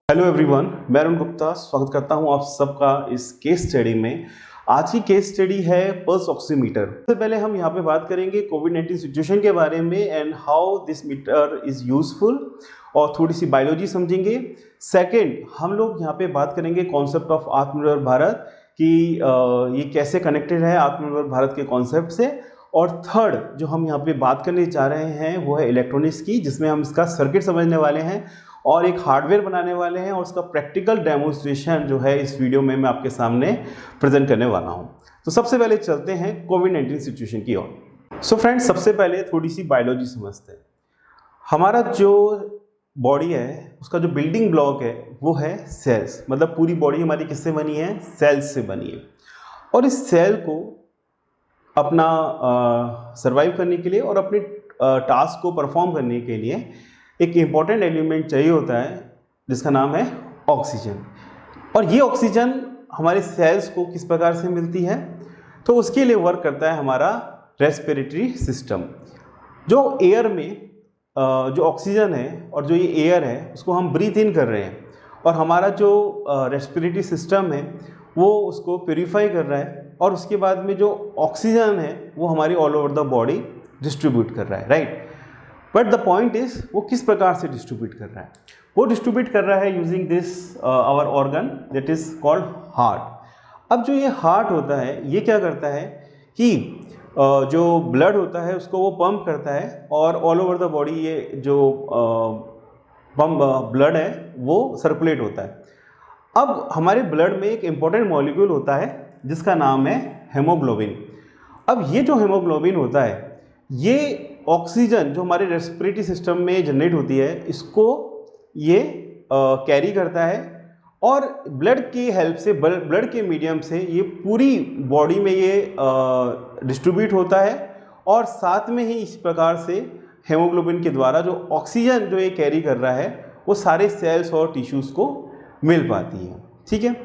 Hello everyone, मैं अरुण गुप्ता स्वागत करता हूं आप सबका इस केस स्टडी में। आज की केस स्टडी है पल्स ऑक्सीमीटर। सबसे पहले हम यहां पे बात करेंगे कोविड-19 सिचुएशन के बारे में and how this meter is useful, और थोड़ी सी बायोलॉजी समझेंगे। सेकंड, हम लोग यहां पे बात करेंगे कॉन्सेप्ट ऑफ आत्मनिर्भर भारत कि ये कैसे कनेक्टेड है आत्मनिर्भर भारत के कॉन्सेप्ट से। और थर्ड जो हम यहाँ पे बात करने जा रहे हैं वो है इलेक्ट्रॉनिक्स की, जिसमें हम इसका सर्किट समझने वाले हैं और एक हार्डवेयर बनाने वाले हैं, और उसका प्रैक्टिकल डेमोन्स्ट्रेशन जो है इस वीडियो में मैं आपके सामने प्रेजेंट करने वाला हूं। तो सबसे पहले चलते हैं कोविड-19 सिचुएशन की ओर। सो फ्रेंड्स, सबसे पहले थोड़ी सी बायोलॉजी समझते हैं। हमारा जो बॉडी है उसका जो बिल्डिंग ब्लॉक है वो है सेल्स। मतलब पूरी बॉडी हमारी किससे बनी है? सेल्स से बनी है। और इस सेल को अपना सर्वाइव करने के लिए और अपने टास्क को परफॉर्म करने के लिए एक इम्पॉर्टेंट एलिमेंट चाहिए होता है जिसका नाम है ऑक्सीजन। और ये ऑक्सीजन हमारे सेल्स को किस प्रकार से मिलती है? तो उसके लिए वर्क करता है हमारा रेस्पिरेटरी सिस्टम। जो एयर में जो ऑक्सीजन है और जो ये एयर है उसको हम ब्रीथ इन कर रहे हैं, और हमारा जो रेस्पिरेटरी सिस्टम है वो उसको प्योरीफाई कर रहा है, और उसके बाद में जो ऑक्सीजन है वो हमारी all over the body distribute कर रहा है, right. But the point is वो किस प्रकार से डिस्ट्रीब्यूट कर रहा है? वो डिस्ट्रीब्यूट कर रहा है using this our organ that is called heart. अब जो ये हार्ट होता है ये क्या करता है कि जो ब्लड होता है उसको वो पंप करता है, और ऑल ओवर द बॉडी ये जो ब्लड है वो सर्कुलेट होता है। अब हमारे ब्लड में एक इम्पॉर्टेंट मॉलिक्यूल होता है जिसका नाम है हेमोग्लोबिन। अब ये जो हेमोग्लोबिन होता है ये ऑक्सीजन जो हमारे रेस्पिरेटरी सिस्टम में जनरेट होती है इसको ये कैरी करता है, और ब्लड की हेल्प से, ब्लड के मीडियम से ये पूरी बॉडी में ये डिस्ट्रीब्यूट होता है, और साथ में ही इस प्रकार से हेमोग्लोबिन के द्वारा जो ऑक्सीजन जो ये कैरी कर रहा है वो सारे सेल्स और टिश्यूज़ को मिल पाती है। ठीक है,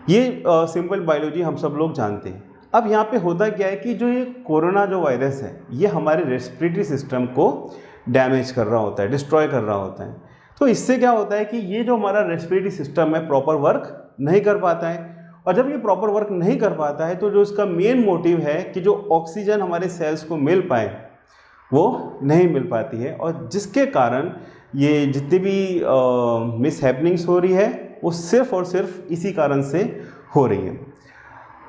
ये सिंपल बायोलॉजी हम सब लोग जानते हैं। अब यहाँ पे होता क्या है कि जो ये कोरोना जो वायरस है ये हमारे रेस्पिरेटरी सिस्टम को डैमेज कर रहा होता है, डिस्ट्रॉय कर रहा होता है। तो इससे क्या होता है कि ये जो हमारा रेस्पिरेटरी सिस्टम है प्रॉपर वर्क नहीं कर पाता है, और जब ये प्रॉपर वर्क नहीं कर पाता है तो जो इसका मेन मोटिव है कि जो ऑक्सीजन हमारे सेल्स को मिल पाए वो नहीं मिल पाती है, और जिसके कारण ये जितनी भी मिस हैपनिंग्स हो रही है वो सिर्फ और सिर्फ इसी कारण से हो रही है।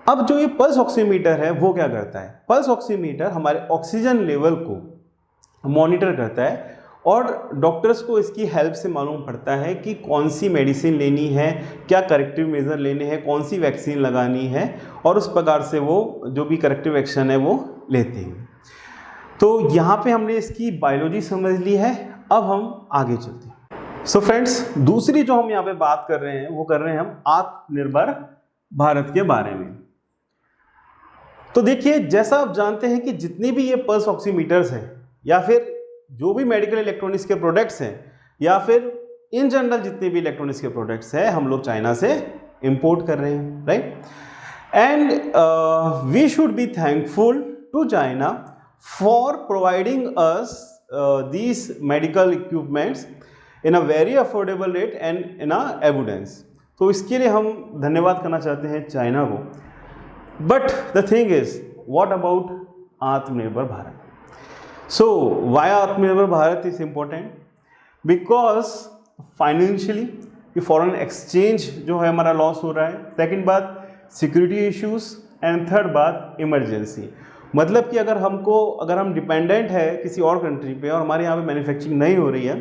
अब जो ये पल्स ऑक्सीमीटर है वो क्या करता है? पल्स ऑक्सीमीटर हमारे ऑक्सीजन लेवल को मॉनिटर करता है, और डॉक्टर्स को इसकी हेल्प से मालूम पड़ता है कि कौन सी मेडिसिन लेनी है, क्या करेक्टिव मेजर लेने हैं, कौन सी वैक्सीन लगानी है, और उस प्रकार से वो जो भी करेक्टिव एक्शन है वो लेते हैं। तो यहाँ पे हमने इसकी बायोलॉजी समझ ली है। अब हम आगे चलते हैं। सो फ्रेंड्स, दूसरी जो हम यहाँ पे बात कर रहे हैं वो कर रहे हैं हम आत्मनिर्भर भारत के बारे में। तो देखिए, जैसा आप जानते हैं कि जितने भी ये पल्स ऑक्सीमीटर्स हैं या फिर जो भी मेडिकल इलेक्ट्रॉनिक्स के प्रोडक्ट्स हैं या फिर इन जनरल जितने भी इलेक्ट्रॉनिक्स के प्रोडक्ट्स हैं हम लोग चाइना से इंपोर्ट कर रहे हैं, right. And we should be thankful to China for providing us these medical equipments in a very affordable rate and in a evidence। तो इसके लिए हम धन्यवाद करना चाहते हैं चाइना को। But the thing is, what about आत्मनिर्भर भारत? सो वाई आत्मनिर्भर Bharat is important? Because financially ये फॉरेन एक्सचेंज जो है हमारा लॉस हो रहा है। सेकेंड बात सिक्योरिटी इश्यूज, एंड थर्ड बात इमरजेंसी। मतलब कि अगर हम डिपेंडेंट है किसी और कंट्री पे और हमारे यहाँ पे मैन्युफैक्चरिंग नहीं हो रही है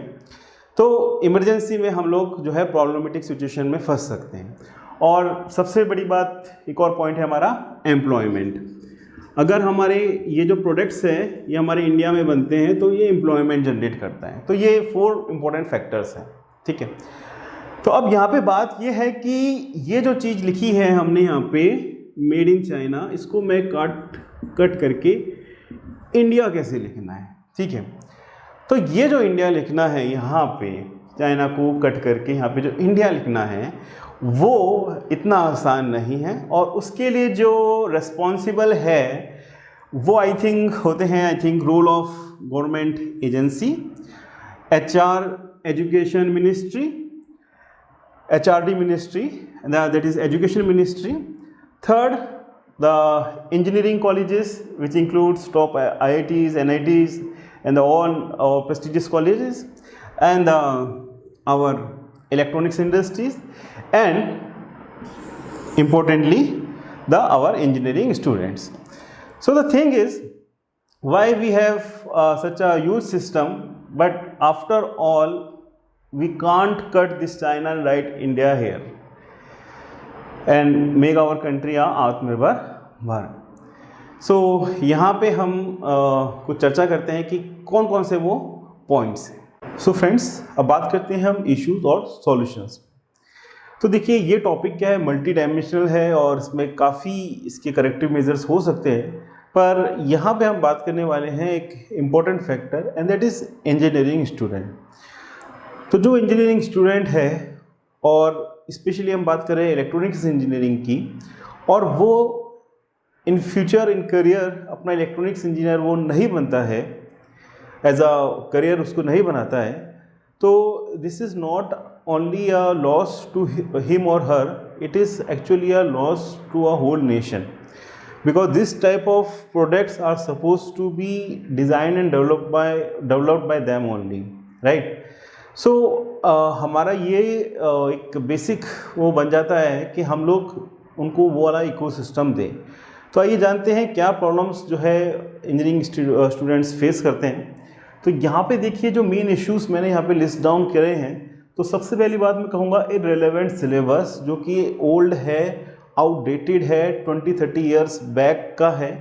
तो इमरजेंसी में हम लोग जो है प्रॉब्लमेटिक सिचुएशन में फंस सकते हैं। और सबसे बड़ी बात, एक और पॉइंट है हमारा एम्प्लॉयमेंट। अगर हमारे ये जो प्रोडक्ट्स हैं ये हमारे इंडिया में बनते हैं तो ये एम्प्लॉयमेंट जनरेट करता है। तो ये 4 इंपॉर्टेंट फैक्टर्स हैं, ठीक है। तो अब यहाँ पे बात ये है कि ये जो चीज़ लिखी है हमने यहाँ पे मेड इन चाइना, इसको मैं कट करके इंडिया कैसे लिखना है, ठीक है। तो ये जो इंडिया लिखना है यहाँ पे, चाइना को कट करके यहाँ पे जो इंडिया लिखना है वो इतना आसान नहीं है, और उसके लिए जो रिस्पॉन्सिबल है वो आई थिंक होते हैं role of government agency, HR education ministry, HRD ministry, that is education ministry. Third, the engineering colleges, which includes top IITs, NITs, and all our prestigious colleges, and our electronics industries, and importantly our engineering students. So the thing is, why we have such a huge system, but after all we can't cut this China and write India here and make our country a आत्मनिर्भर भारत. सो यहाँ पे हम कुछ चर्चा करते हैं कि कौन कौन से वो पॉइंट्स हैं. सो फ्रेंड्स, अब बात करते हैं हम इश्यूज और सॉल्यूशंस. तो देखिए, ये टॉपिक क्या है, मल्टी डायमेंशनल है और इसमें काफ़ी इसके करेक्टिव मेजर्स हो सकते हैं, पर यहाँ पे हम बात करने वाले हैं एक important factor, and that is engineering student. तो जो इंजीनियरिंग स्टूडेंट है, और स्पेशली हम बात करें इलेक्ट्रॉनिक्स इंजीनियरिंग की, और वो इन फ्यूचर इन करियर अपना इलेक्ट्रॉनिक्स इंजीनियर वो नहीं बनता है, एज अ करियर उसको नहीं बनाता है, तो this is not only a loss to him और her, it is actually a loss to a whole nation, because this type of products are supposed to be designed and developed by them only, right? So हमारा ये एक basic वो बन जाता है कि हम लोग उनको वो वाला इकोसिस्टम दें. तो आइए जानते हैं क्या प्रॉब्लम्स जो है इंजीनियरिंग स्टूडेंट्स फेस करते हैं. तो यहाँ पे देखिए, जो मेन इश्यूज मैंने यहाँ पे लिस्ट डाउन करे हैं, तो सबसे पहली बात मैं कहूँगा इररिलेवेंट सिलेबस, जो कि ओल्ड है, आउटडेटेड है, 20-30 ईयर्स बैक का है,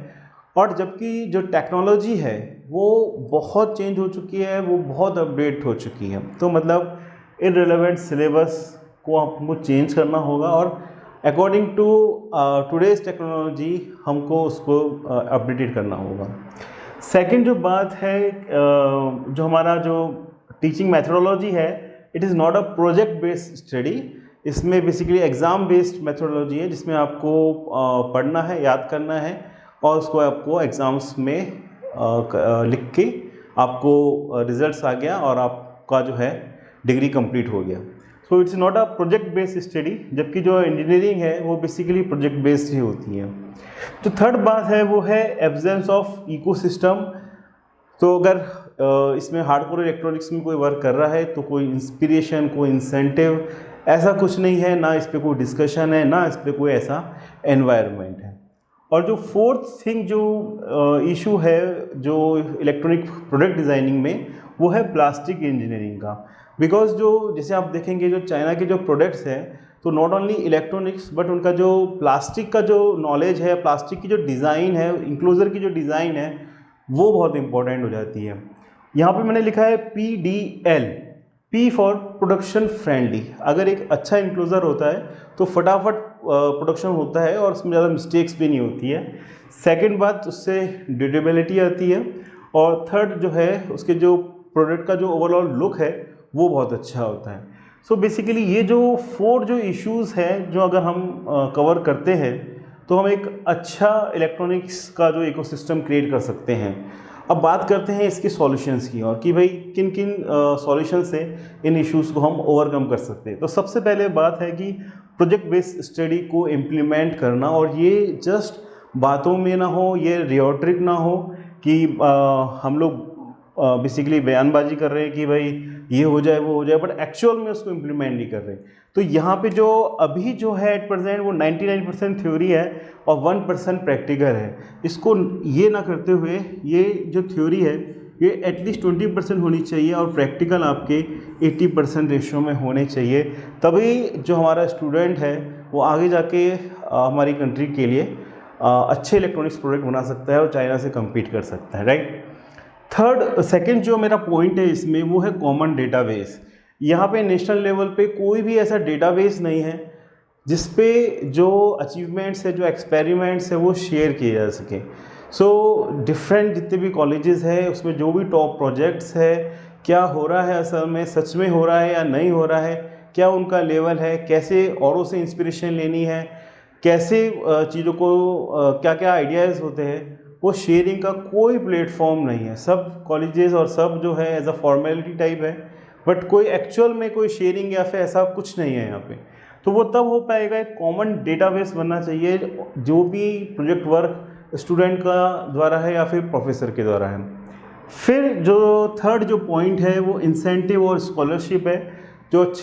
और जबकि जो टेक्नोलॉजी है वो बहुत चेंज हो चुकी है, वो बहुत अपडेट हो चुकी है. तो मतलब इररिलेवेंट सिलेबस को हमको चेंज करना होगा, और अकॉर्डिंग टू टुडेज टेक्नोलॉजी हमको उसको अपडेटेड करना होगा. सेकंड जो बात है, जो हमारा जो टीचिंग मैथडोलॉजी है, it is not a project based study. इसमें बेसिकली एग्ज़ाम बेस्ड मेथोडोलॉजी है, जिसमें आपको पढ़ना है, याद करना है, और उसको आपको एग्ज़ाम्स में लिख के आपको रिजल्ट्स आ गया और आपका जो है डिग्री कंप्लीट हो गया. So it's not a project based study, जबकि जो इंजीनियरिंग है वो बेसिकली प्रोजेक्ट बेस्ड ही होती है. जो थर्ड बात है वो है एब्सेंस ऑफ इकोसिस्टम. तो अगर इसमें हार्डकोर इलेक्ट्रॉनिक्स में कोई वर्क कर रहा है, तो कोई इंस्पिरेशन, कोई इंसेंटिव ऐसा कुछ नहीं है, ना इस पर कोई डिस्कशन है, ना इस पर कोई ऐसा एनवायरनमेंट है. और जो फोर्थ थिंग जो इशू है जो इलेक्ट्रॉनिक प्रोडक्ट डिज़ाइनिंग में, वो है प्लास्टिक इंजीनियरिंग का. बिकॉज जो जैसे आप देखेंगे, जो चाइना के जो प्रोडक्ट्स हैं, तो नॉट ओनली इलेक्ट्रॉनिक्स बट उनका जो प्लास्टिक का जो नॉलेज है, प्लास्टिक की जो डिज़ाइन है, इंक्लोजर की जो डिज़ाइन है, वो बहुत इंपॉर्टेंट हो जाती है. यहाँ पे मैंने लिखा है PDL, P for production friendly. अगर एक अच्छा इंक्लोजर होता है तो फटाफट प्रोडक्शन होता है और उसमें ज़्यादा मिस्टेक्स भी नहीं होती है. सेकंड बात, उससे ड्यूरेबिलिटी आती है, और थर्ड जो है उसके जो प्रोडक्ट का जो ओवरऑल लुक है वो बहुत अच्छा होता है. सो बेसिकली ये जो 4 जो इश्यूज़ हैं, जो अगर हम कवर करते हैं, तो हम एक अच्छा इलेक्ट्रॉनिक्स का जो इकोसिस्टम क्रिएट कर सकते हैं. अब बात करते हैं इसके सॉल्यूशंस की, और कि भाई किन किन सॉल्यूशन से इन इश्यूज़ को हम ओवरकम कर सकते हैं. तो सबसे पहले बात है कि प्रोजेक्ट बेस्ड स्टडी को इम्प्लीमेंट करना, और ये जस्ट बातों में ना हो, ये रियोट्रिक ना हो कि हम लोग बेसिकली बयानबाजी कर रहे हैं कि भाई ये हो जाए वो हो जाए, बट एक्चुअल में उसको इम्प्लीमेंट नहीं कर रहे. तो यहाँ पे जो अभी जो है एट प्रेजेंट वो 99% थ्योरी है और 1% प्रैक्टिकल है. इसको ये ना करते हुए ये जो थ्योरी है ये एटलीस्ट 20% होनी चाहिए, और प्रैक्टिकल आपके 80% रेशियो में होने चाहिए. तभी जो हमारा स्टूडेंट है वो आगे जाके हमारी कंट्री के लिए अच्छे इलेक्ट्रॉनिक्स प्रोडक्ट बना सकता है और चाइना से कम्पीट कर सकता है, राइट. सेकंड जो मेरा पॉइंट है इसमें, वो है कॉमन डेटाबेस. यहाँ पे नेशनल लेवल पे कोई भी ऐसा डेटाबेस नहीं है जिस पे जो अचीवमेंट्स है, जो एक्सपेरिमेंट्स है, वो शेयर किए जा सके. सो डिफरेंट जितने भी कॉलेजेस हैं उसमें जो भी टॉप प्रोजेक्ट्स है, क्या हो रहा है असल में, सच में हो रहा है या नहीं हो रहा है, क्या उनका लेवल है, कैसे औरों से इंस्पिरेशन लेनी है, कैसे चीज़ों को क्या क्या आइडियाज़ होते हैं, वो शेयरिंग का कोई प्लेटफॉर्म नहीं है. सब कॉलेजेस और सब जो है एज अ फॉर्मेलिटी टाइप है, बट कोई एक्चुअल में कोई शेयरिंग या फिर ऐसा कुछ नहीं है यहाँ पे। तो वो तब हो पाएगा, एक कॉमन डेटाबेस बनना चाहिए जो भी प्रोजेक्ट वर्क स्टूडेंट का द्वारा है या फिर प्रोफेसर के द्वारा है। फिर जो थर्ड जो पॉइंट है वो इंसेंटिव और स्कॉलरशिप है। जो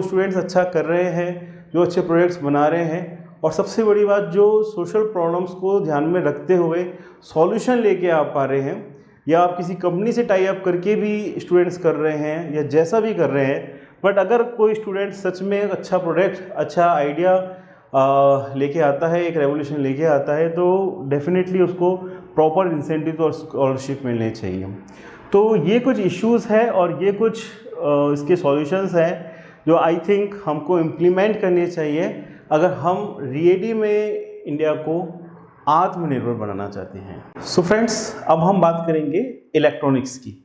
स्टूडेंट्स अच्छा कर रहे हैं, जो अच्छे प्रोजेक्ट्स बना रहे हैं, और सबसे बड़ी बात जो सोशल प्रॉब्लम्स को ध्यान में रखते हुए सॉल्यूशन लेके आ पा रहे हैं, या आप किसी कंपनी से टाई अप करके भी स्टूडेंट्स कर रहे हैं या जैसा भी कर रहे हैं, बट अगर कोई स्टूडेंट सच में एक अच्छा प्रोडक्ट, अच्छा आइडिया लेके आता है, एक रेवोल्यूशन लेके आता है, तो डेफिनेटली उसको प्रॉपर इंसेंटिव और स्कॉलरशिप मिलने चाहिए। तो ये कुछ इश्यूज़ है और ये कुछ इसके सॉल्यूशंस हैं जो आई थिंक हमको इम्प्लीमेंट करने चाहिए अगर हम रियली में इंडिया को आत्मनिर्भर बनाना चाहते हैं। सो फ्रेंड्स, अब हम बात करेंगे इलेक्ट्रॉनिक्स की।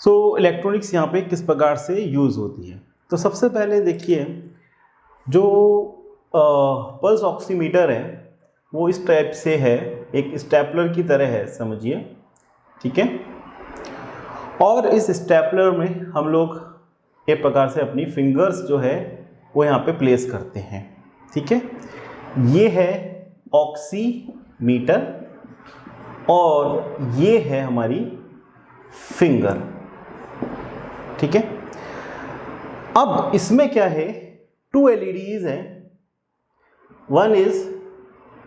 सो इलेक्ट्रॉनिक्स यहाँ पे किस प्रकार से यूज़ होती है। तो सबसे पहले देखिए, जो पल्स ऑक्सीमीटर है वो इस टाइप से है, एक स्टेपलर की तरह है समझिए, ठीक है। और इस स्टेपलर में हम लोग एक प्रकार से अपनी फिंगर्स जो है वो यहाँ पे प्लेस करते हैं, ठीक है। ये है ऑक्सीमीटर और ये है हमारी फिंगर, ठीक है। अब इसमें क्या है, 2 LEDs हैं। One is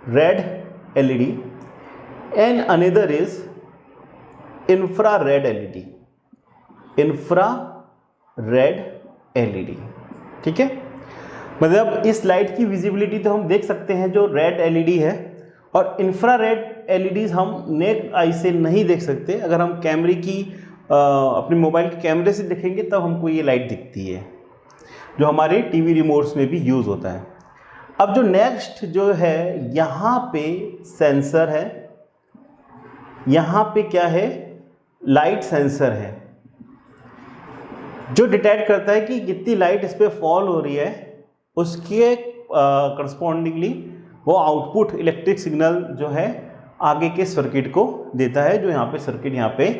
red LED and another is infrared LED, infrared LED, ठीक है। मतलब इस लाइट की विजिबिलिटी तो हम देख सकते हैं जो रेड LED है, और इंफ्रारेड LEDs हम नेक आई से नहीं देख सकते। अगर हम कैमरे की अपने मोबाइल के कैमरे से देखेंगे तब हमको ये लाइट दिखती है, जो हमारे टीवी रिमोट्स में भी यूज़ होता है। अब जो नेक्स्ट जो है, यहाँ पे सेंसर है, यहाँ पे क्या है, लाइट सेंसर है, जो डिटेक्ट करता है कि कितनी लाइट इस पर फॉल हो रही है, उसके करस्पॉन्डिंगली वो आउटपुट इलेक्ट्रिक सिग्नल जो है आगे के सर्किट को देता है, जो यहाँ पे सर्किट यहाँ पे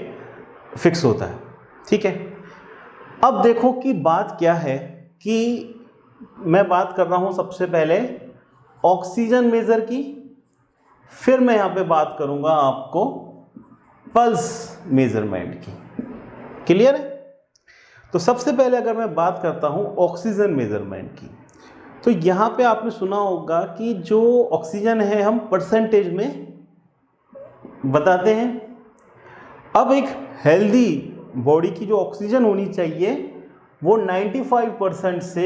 फिक्स होता है, ठीक है। अब देखो कि बात क्या है कि मैं बात कर रहा हूँ सबसे पहले ऑक्सीजन मेजर की, फिर मैं यहाँ पे बात करूँगा आपको पल्स मेजरमेंट की। क्लियर है? तो सबसे पहले अगर मैं बात करता हूँ ऑक्सीजन मेजरमेंट की, तो यहाँ पे आपने सुना होगा कि जो ऑक्सीजन है हम परसेंटेज में बताते हैं। अब एक हेल्दी बॉडी की जो ऑक्सीजन होनी चाहिए वो 95% से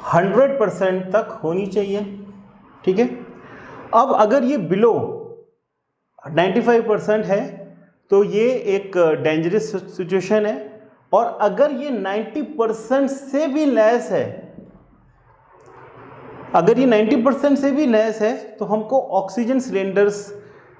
100% तक होनी चाहिए, ठीक है। अब अगर ये बिलो 95% है तो ये एक डेंजरस सिचुएशन है, और अगर ये 90% से भी लेस है, अगर ये 90% से भी लेस है तो हमको ऑक्सीजन सिलेंडर्स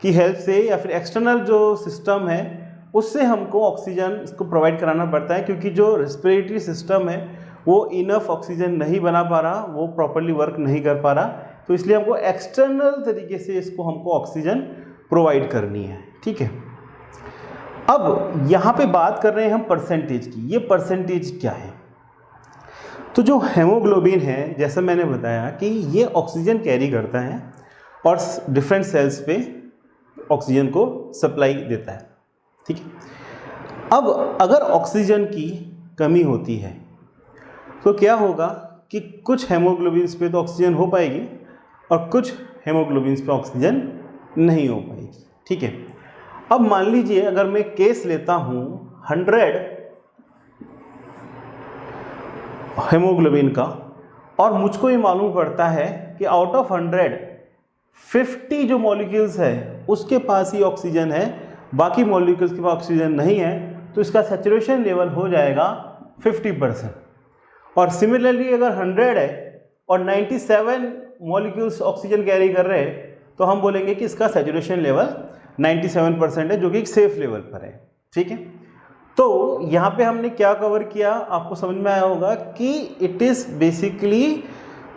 की हेल्प से या फिर एक्सटर्नल जो सिस्टम है उससे हमको ऑक्सीजन इसको प्रोवाइड कराना पड़ता है, क्योंकि जो रेस्पिरेटरी सिस्टम है वो इनफ ऑक्सीजन नहीं बना पा रहा, वो प्रॉपर्ली वर्क नहीं कर पा रहा, तो इसलिए हमको एक्सटर्नल तरीके से इसको हमको ऑक्सीजन प्रोवाइड करनी है, ठीक है। अब यहाँ पे बात कर रहे हैं हम परसेंटेज की। ये परसेंटेज क्या है? तो जो हेमोग्लोबिन है, जैसा मैंने बताया कि ये ऑक्सीजन कैरी करता है और डिफरेंट सेल्स पे ऑक्सीजन को सप्लाई देता है, ठीक है। अब अगर ऑक्सीजन की कमी होती है तो क्या होगा कि कुछ हेमोग्लोबिन्स पे तो ऑक्सीजन हो पाएगी और कुछ हेमोग्लोबिन्स पे ऑक्सीजन नहीं हो पाएगी, ठीक है। अब मान लीजिए अगर मैं केस लेता हूँ 100 हेमोग्लोबिन का, और मुझको ये मालूम पड़ता है कि आउट ऑफ 100 50 जो मॉलिक्यूल्स है उसके पास ही ऑक्सीजन है, बाकी मॉलिक्यूल्स के पास ऑक्सीजन नहीं है, तो इसका सैचुरेशन लेवल हो जाएगा 50%। और सिमिलरली अगर 100 है और 97 मॉलिक्यूल्स ऑक्सीजन कैरी कर रहे हैं तो हम बोलेंगे कि इसका सैचुरेशन लेवल 97% है, जो कि एक सेफ लेवल पर है, ठीक है। तो यहाँ पे हमने क्या कवर किया, आपको समझ में आया होगा कि इट इज़ बेसिकली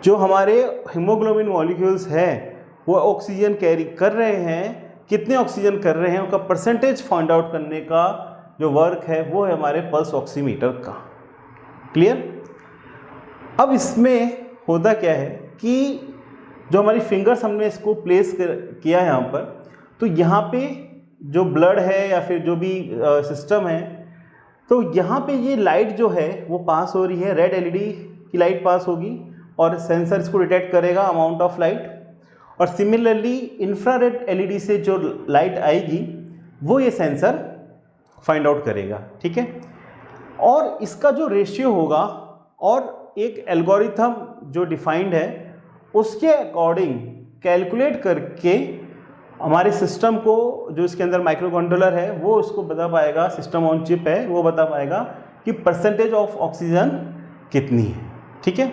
जो हमारे हीमोग्लोबिन मॉलिक्यूल्स हैं वो ऑक्सीजन कैरी कर रहे हैं, कितने ऑक्सीजन कर रहे हैं उसका परसेंटेज फाइंड आउट करने का जो वर्क है वो है हमारे पल्स ऑक्सीमीटर का। क्लियर? अब इसमें होता क्या है कि जो हमारी फिंगर्स हमने इसको प्लेस किया है यहाँ पर, तो यहाँ पे जो ब्लड है या फिर जो भी सिस्टम है, तो यहाँ पे ये लाइट जो है वो पास हो रही है, रेड एलईडी की लाइट पास होगी और सेंसर इसको डिटेक्ट करेगा अमाउंट ऑफ लाइट, और सिमिलरली इंफ्रारेड एलईडी से जो लाइट आएगी वो ये सेंसर फाइंड आउट करेगा। ठीक है, और इसका जो रेशियो होगा और एक एल्गोरिथम जो डिफाइंड है उसके अकॉर्डिंग कैलकुलेट करके हमारे सिस्टम को, जो इसके अंदर माइक्रो कंट्रोलर है वो इसको बता पाएगा, सिस्टम ऑन चिप है वो बता पाएगा कि परसेंटेज ऑफ ऑक्सीजन कितनी है। ठीक है,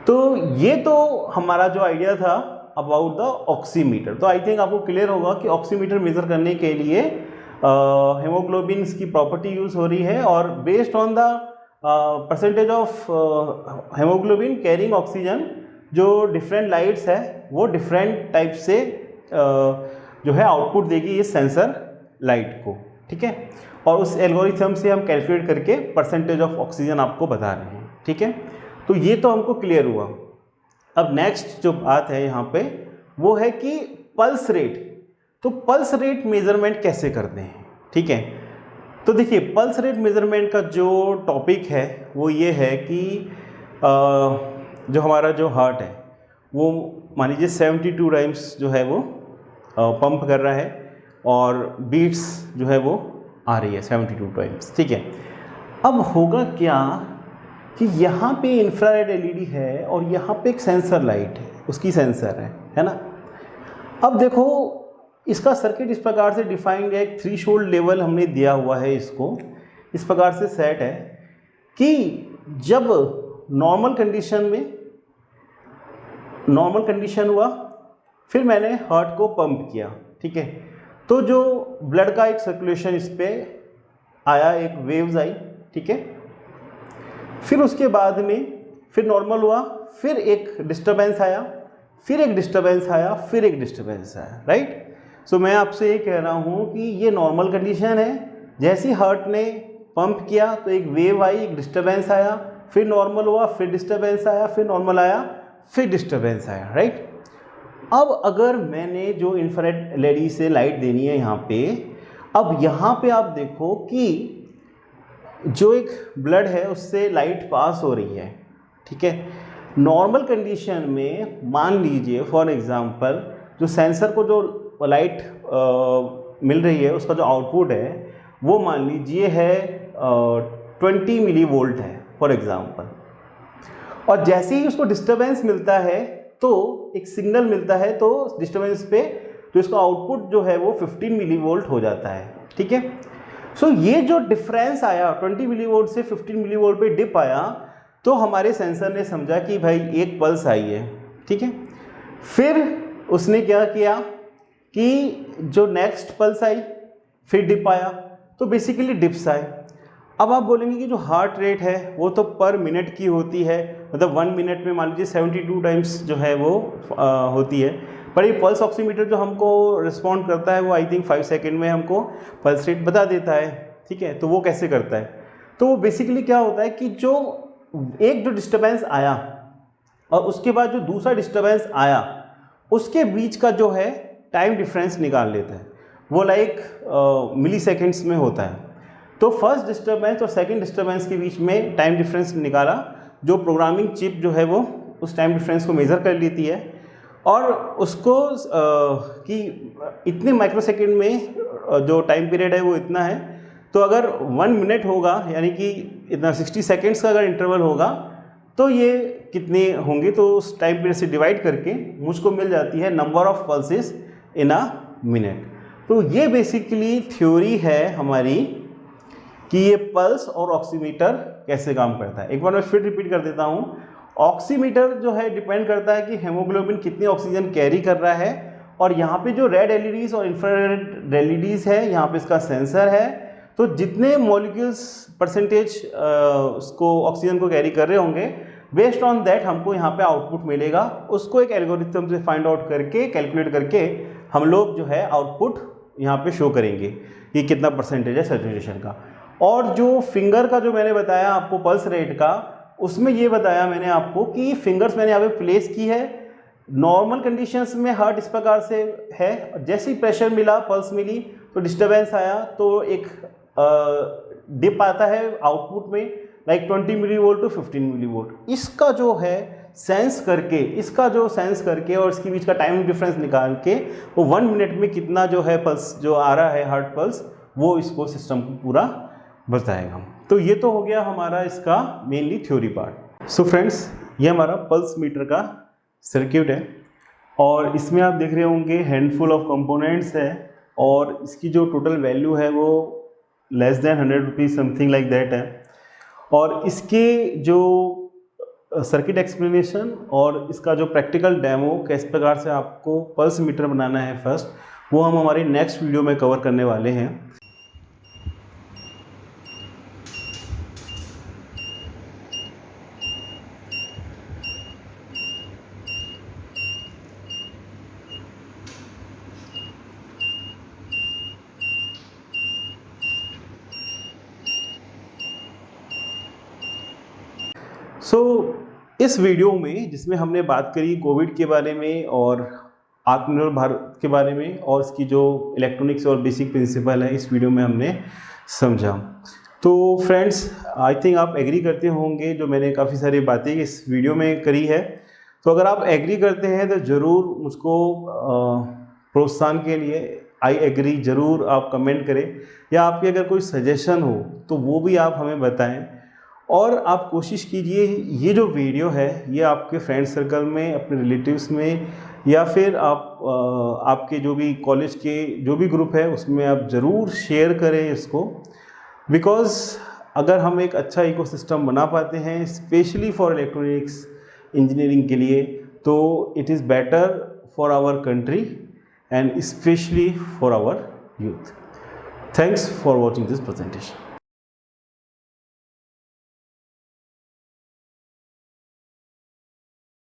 तो ये तो हमारा जो आइडिया था अबाउट द ऑक्सीमीटर। तो आई थिंक आपको क्लियर होगा कि ऑक्सीमीटर मेजर करने के लिए हेमोग्लोबिन की प्रॉपर्टी यूज़ हो रही है, और based on the percentage of haemoglobin carrying oxygen, जो डिफरेंट लाइट्स है वो डिफरेंट टाइप से जो है आउटपुट देगी इस सेंसर लाइट को। ठीक है, और उस एल्गोरिथम से हम कैलकुलेट करके परसेंटेज ऑफ ऑक्सीजन आपको बता रहे हैं। ठीक है, तो ये तो हमको क्लियर हुआ। अब नेक्स्ट जो बात है यहाँ पे वो है कि पल्स रेट। तो पल्स रेट मेजरमेंट कैसे करते हैं? ठीक है, तो देखिए पल्स रेट मेजरमेंट का जो टॉपिक है वो ये है कि जो हमारा जो हार्ट है वो मान लीजिए 72 टाइम्स जो है वो पंप कर रहा है और बीट्स जो है वो आ रही है 72 टाइम्स। ठीक है, अब होगा क्या कि यहाँ पे इंफ्रारेड एलईडी है और यहाँ पे एक सेंसर लाइट है, उसकी सेंसर है ना। अब देखो इसका सर्किट इस प्रकार से डिफाइंड है, एक थ्रेशोल्ड लेवल हमने दिया हुआ है, इसको इस प्रकार से सेट है कि जब नॉर्मल कंडीशन हुआ, फिर मैंने हार्ट को पंप किया। ठीक है, तो जो ब्लड का एक सर्कुलेशन इस पर आया, एक वेव्स आई। ठीक है, फिर उसके बाद में फिर नॉर्मल हुआ, फिर एक डिस्टर्बेंस आया, फिर एक डिस्टर्बेंस आया, फिर एक डिस्टर्बेंस आया। राइट, सो मैं आपसे ये कह रहा हूँ कि ये नॉर्मल कंडीशन है। जैसे ही हार्ट ने पंप किया तो एक वेव आई, एक डिस्टर्बेंस आया, फिर नॉर्मल हुआ, फिर डिस्टर्बेंस आया, फिर नॉर्मल आया, फिर डिस्टर्बेंस आया। राइट, अब अगर मैंने जो इंफ्रारेड एलईडी से लाइट देनी है यहाँ पे, अब यहाँ पे आप देखो कि जो एक ब्लड है उससे लाइट पास हो रही है। ठीक है, नॉर्मल कंडीशन में मान लीजिए फॉर एग्जांपल जो सेंसर को जो लाइट मिल रही है उसका जो आउटपुट है वो मान लीजिए है 20 मिली वोल्ट है फॉर एग्जांपल, और जैसे ही उसको डिस्टर्बेंस मिलता है तो एक सिग्नल मिलता है, तो डिस्टर्बेंस पे तो इसका आउटपुट जो है वो 15 मिली वोल्ट हो जाता है। ठीक है, सो ये जो डिफरेंस आया 20 मिली वोल्ट से 15 मिली वोल्ट पे डिप आया, तो हमारे सेंसर ने समझा कि भाई एक पल्स आई है। ठीक है, फिर उसने क्या किया कि जो नेक्स्ट पल्स आई फिर डिप आया, तो बेसिकली डिप्स आए। अब आप बोलेंगे कि जो हार्ट रेट है वो तो पर मिनट की होती है, मतलब 1 मिनट में मान लीजिए 72 टाइम्स जो है वो होती है, पर ये पल्स ऑक्सीमीटर जो हमको रिस्पॉन्ड करता है वो आई थिंक 5 सेकेंड में हमको पल्स रेट बता देता है। ठीक है, तो वो कैसे करता है? तो वो बेसिकली क्या होता है कि जो डिस्टर्बेंस आया और उसके बाद जो दूसरा डिस्टर्बेंस आया उसके बीच का जो है टाइम डिफरेंस निकाल लेता है। वो लाइक मिली सेकेंड्स में होता है। तो फर्स्ट डिस्टर्बेंस और सेकंड डिस्टर्बेंस के बीच में टाइम डिफरेंस निकाला, जो प्रोग्रामिंग चिप जो है वो उस टाइम डिफरेंस को मेज़र कर लेती है और उसको कि इतने माइक्रोसेकंड में जो टाइम पीरियड है वो इतना है, तो अगर 1 मिनट होगा यानी कि इतना 60 सेकेंड्स का अगर इंटरवल होगा तो ये कितने होंगे, तो उस टाइम पीरियड से डिवाइड करके मुझको मिल जाती है number of pulses in a minute. तो ये बेसिकली थ्योरी है हमारी कि ये पल्स और ऑक्सीमीटर कैसे काम करता है। एक बार मैं फिर रिपीट कर देता हूँ। ऑक्सीमीटर जो है डिपेंड करता है कि हेमोग्लोबिन कितनी ऑक्सीजन कैरी कर रहा है, और यहाँ पे जो रेड एलईडीज और इंफ्रारेड एलईडीज है यहाँ पे इसका सेंसर है। तो जितने मॉलिक्यूल्स परसेंटेज उसको ऑक्सीजन को कैरी कर रहे होंगे, बेस्ड ऑन दैट हमको यहाँ पे आउटपुट मिलेगा। उसको एक एल्गोरिथम से फाइंड आउट करके कैलकुलेट करके हम लोग जो है आउटपुट यहाँ पे शो करेंगे कि कितना परसेंटेज है सैचुरेशन का। और जो फिंगर का जो मैंने बताया आपको पल्स रेट का, उसमें ये बताया मैंने आपको कि फिंगर्स मैंने यहाँ पे प्लेस की है। नॉर्मल कंडीशंस में हार्ट इस प्रकार से है, जैसे ही प्रेशर मिला, पल्स मिली तो डिस्टर्बेंस आया तो एक डिप आता है आउटपुट में, like 20 millivolt to 15 millivolt. इसका जो है सेंस करके और इसके बीच का टाइम डिफरेंस निकाल के वो 1 मिनट में कितना जो है पल्स जो आ रहा है हार्ट पल्स, वो इसको सिस्टम को पूरा बताएगा। तो ये तो हो गया हमारा इसका mainly theory part. So friends, ये हमारा पल्स मीटर का सर्किट है और इसमें आप देख रहे होंगे हैंडफुल ऑफ कंपोनेंट्स है और इसकी जो टोटल वैल्यू है वो less than 100 rupees something like that है। और इसके जो सर्किट एक्सप्लेनेशन और इसका जो प्रैक्टिकल डेमो किस प्रकार से आपको पल्स मीटर बनाना है फर्स्ट, वो हम हमारे नेक्स्ट वीडियो में कवर करने वाले हैं। इस वीडियो में जिसमें हमने बात करी कोविड के बारे में और आत्मनिर्भर भारत के बारे में और इसकी जो इलेक्ट्रॉनिक्स और बेसिक प्रिंसिपल है, इस वीडियो में हमने समझा। तो फ्रेंड्स, आई थिंक आप एग्री करते होंगे जो मैंने काफ़ी सारी बातें इस वीडियो में करी है। तो अगर आप एग्री करते हैं तो ज़रूर मुझको प्रोत्साहन के लिए आई एग्री ज़रूर आप कमेंट करें, या आपके अगर कोई सजेशन हो तो वो भी आप हमें बताएं। और आप कोशिश कीजिए ये जो वीडियो है ये आपके फ्रेंड सर्कल में, अपने रिलेटिव्स में, या फिर आपके जो भी कॉलेज के जो भी ग्रुप है उसमें आप ज़रूर शेयर करें इसको। बिकॉज़ अगर हम एक अच्छा इकोसिस्टम बना पाते हैं स्पेशली फॉर इलेक्ट्रॉनिक्स इंजीनियरिंग के लिए, तो it is better for our country and specially for our youth. Thanks for watching this presentation.